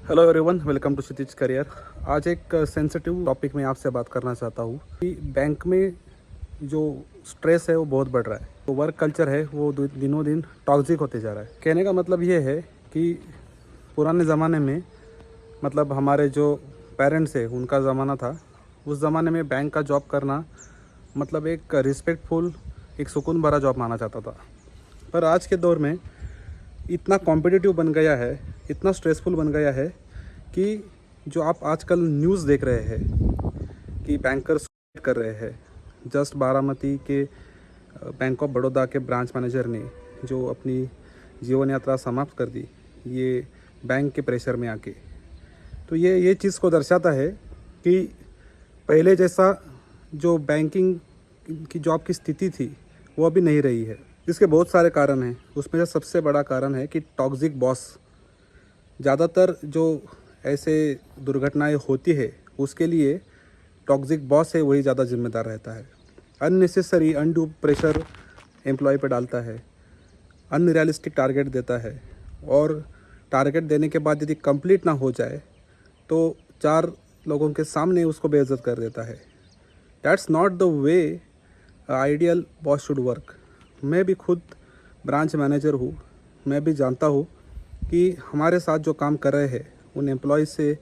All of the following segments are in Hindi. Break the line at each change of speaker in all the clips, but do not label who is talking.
Hello everyone, welcome to Kshitij career. आज एक सेंसिटिव टॉपिक में आपसे बात करना चाहता हूँ कि बैंक में जो स्ट्रेस है वो बहुत बढ़ रहा है। तो वर्क कल्चर है वो दिनों दिन टॉक्सिक होते जा रहा है। कहने का मतलब ये है कि पुराने ज़माने में मतलब हमारे जो पेरेंट्स है उनका ज़माना था, उस ज़माने में बैंक का जॉब करना मतलब एक रिस्पेक्टफुल, एक सुकून भरा जॉब माना जाता था। पर आज के दौर में इतना कॉम्पिटिटिव बन गया है, इतना स्ट्रेसफुल बन गया है कि जो आप आजकल न्यूज़ देख रहे हैं कि बैंकर्स कर रहे हैं। जस्ट बारामती के बैंक ऑफ बड़ौदा के ब्रांच मैनेजर ने जो अपनी जीवन यात्रा समाप्त कर दी, ये बैंक के प्रेशर में आके। तो ये चीज़ को दर्शाता है कि पहले जैसा जो बैंकिंग की जॉब की स्थिति थी वो अभी नहीं रही है। इसके बहुत सारे कारण हैं, उसमें से सबसे बड़ा कारण है कि टॉक्सिक बॉस। ज़्यादातर जो ऐसे दुर्घटनाएं होती है उसके लिए टॉक्सिक बॉस है वही ज़्यादा जिम्मेदार रहता है। अननेसेसरी अनड्यू प्रेशर एम्प्लॉय पे डालता है, अनरियलिस्टिक टारगेट देता है, और टारगेट देने के बाद यदि कंप्लीट ना हो जाए तो 4 लोगों के सामने उसको बेइज्जत कर देता है। That's not the way ideal boss should work. मैं भी खुद ब्रांच मैनेजर हूँ, मैं भी जानता हूँ कि हमारे साथ जो काम कर रहे हैं उन एम्प्लॉयज़ से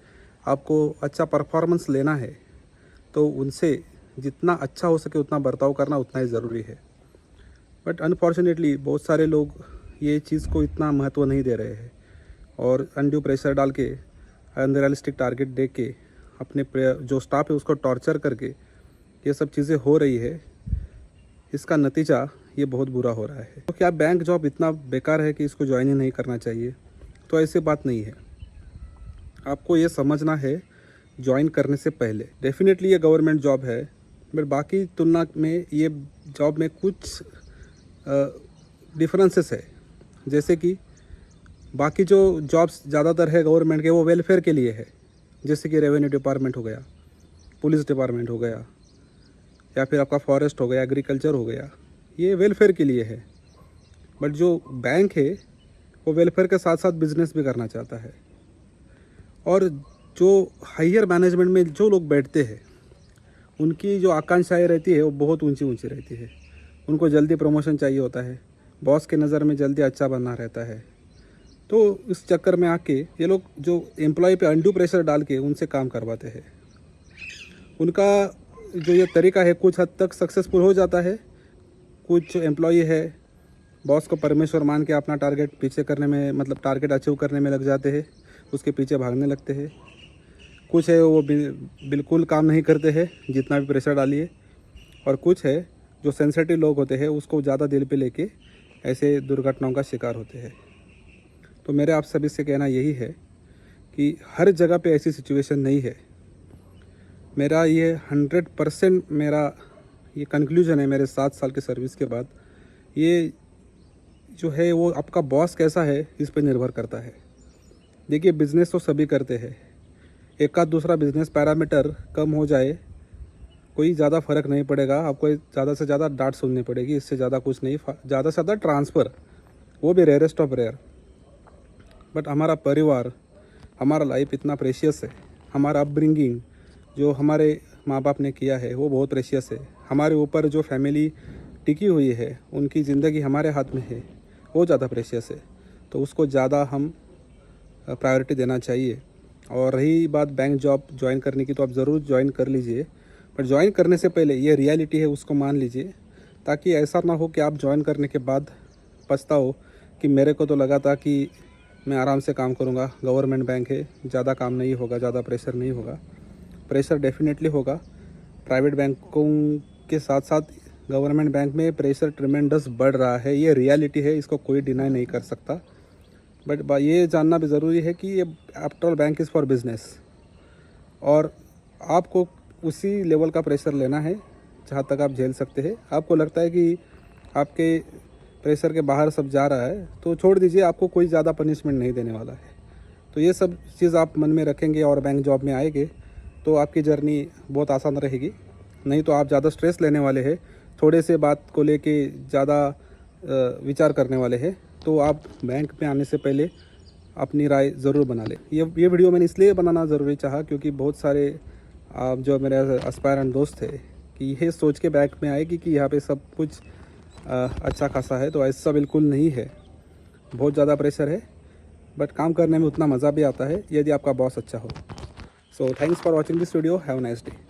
आपको अच्छा परफॉर्मेंस लेना है तो उनसे जितना अच्छा हो सके उतना बर्ताव करना उतना ही ज़रूरी है। बट अनफॉर्चुनेटली बहुत सारे लोग ये चीज़ को इतना महत्व नहीं दे रहे हैं और अनड्यू प्रेशर डाल के, अनरियलिस्टिक टारगेट दे के अपने जो स्टाफ है उसको टॉर्चर करके ये सब चीज़ें हो रही है। इसका नतीजा ये बहुत बुरा हो रहा है। तो क्या बैंक जॉब इतना बेकार है कि इसको ज्वाइन ही नहीं करना चाहिए? तो ऐसी बात नहीं है। आपको ये समझना है ज्वाइन करने से पहले, डेफिनेटली ये गवर्नमेंट जॉब है, बट बाकी तुलना में ये जॉब में कुछ डिफरेंसेस है। जैसे कि बाकी जो जॉब्स ज़्यादातर है गवर्नमेंट के वो वेलफेयर के लिए है, जैसे कि रेवेन्यू डिपार्टमेंट हो गया, पुलिस डिपार्टमेंट हो गया, या फिर आपका फॉरेस्ट हो गया, एग्रीकल्चर हो गया, ये वेलफेयर के लिए है। बट जो बैंक है वो वेलफेयर के साथ साथ बिजनेस भी करना चाहता है। और जो हायर मैनेजमेंट में जो लोग बैठते हैं उनकी जो आकांक्षाएं रहती है वो बहुत ऊंची ऊंची रहती है। उनको जल्दी प्रमोशन चाहिए होता है, बॉस के नज़र में जल्दी अच्छा बनना रहता है। तो इस चक्कर में आके ये लोग जो एम्प्लॉय पे अनड्यू प्रेशर डाल के उनसे काम करवाते हैं। उनका जो ये तरीका है कुछ हद तक सक्सेसफुल हो जाता है। कुछ एम्प्लॉय है बॉस को परमेश्वर मान के अपना टारगेट पीछे करने में, मतलब टारगेट अचीव करने में लग जाते हैं, उसके पीछे भागने लगते हैं। कुछ है वो बिल्कुल काम नहीं करते हैं जितना भी प्रेशर डालिए, और कुछ है जो सेंसिटिव लोग होते हैं उसको ज़्यादा दिल पे लेके ऐसे दुर्घटनाओं का शिकार होते हैं। तो मेरे आप सभी से कहना यही है कि हर जगह पे ऐसी सिचुएशन नहीं है। मेरा ये 100% मेरा ये कंक्लूजन है मेरे 7 साल के सर्विस के बाद। ये जो है वो आपका बॉस कैसा है इस पर निर्भर करता है। देखिए, बिज़नेस तो सभी करते हैं, एक आध दूसरा बिज़नेस पैरामीटर कम हो जाए कोई ज़्यादा फ़र्क नहीं पड़ेगा। आपको ज़्यादा से ज़्यादा डांट सुननी पड़ेगी, इससे ज़्यादा कुछ नहीं। ज़्यादा से ज़्यादा ट्रांसफ़र, वो भी रेयरेस्ट ऑफ रेयर। बट हमारा परिवार, हमारा लाइफ इतना प्रेशियस है, हमारा अपब्रिंगिंग जो हमारे माँ बाप ने किया है वो बहुत प्रेशियस है। हमारे ऊपर जो फैमिली टिकी हुई है उनकी ज़िंदगी हमारे हाथ में है, वो ज़्यादा प्रेशियस है। तो उसको ज़्यादा हम प्रायोरिटी देना चाहिए। और रही बात बैंक जॉब ज्वाइन करने की, तो आप ज़रूर ज्वाइन कर लीजिए, पर ज्वाइन करने से पहले ये रियलिटी है उसको मान लीजिए, ताकि ऐसा ना हो कि आप ज्वाइन करने के बाद पछताओ कि मेरे को तो लगा था कि मैं आराम से काम करूँगा, गवर्नमेंट बैंक है, ज़्यादा काम नहीं होगा, ज़्यादा प्रेशर नहीं होगा। प्रेशर डेफिनेटली होगा। प्राइवेट बैंकों के साथ साथ गवर्नमेंट बैंक में प्रेशर ट्रिमेंडस बढ़ रहा है, ये रियलिटी है, इसको कोई डिनाई नहीं कर सकता। बट ये जानना भी ज़रूरी है कि ये after all bank is for business, और आपको उसी लेवल का प्रेशर लेना है जहाँ तक आप झेल सकते हैं। आपको लगता है कि आपके प्रेशर के बाहर सब जा रहा है तो छोड़ दीजिए, आपको कोई ज़्यादा पनिशमेंट नहीं देने वाला है। तो ये सब चीज़ आप मन में रखेंगे और बैंक जॉब में आएंगे तो आपकी जर्नी बहुत आसान रहेगी। नहीं तो आप ज़्यादा स्ट्रेस लेने वाले हैं, थोड़े से बात को लेके ज़्यादा विचार करने वाले हैं, तो आप बैंक में आने से पहले अपनी राय ज़रूर बना लें। ये वीडियो मैंने इसलिए बनाना ज़रूरी चाहा क्योंकि बहुत सारे जो मेरे एस्पायरेंट दोस्त थे कि ये सोच के बैक में आए कि यहाँ पे सब कुछ अच्छा खासा है, तो ऐसा बिल्कुल नहीं है। बहुत ज़्यादा प्रेशर है, बट काम करने में उतना मज़ा भी आता है यदि आपका बॉस अच्छा हो। So thanks for watching this video, have a nice day.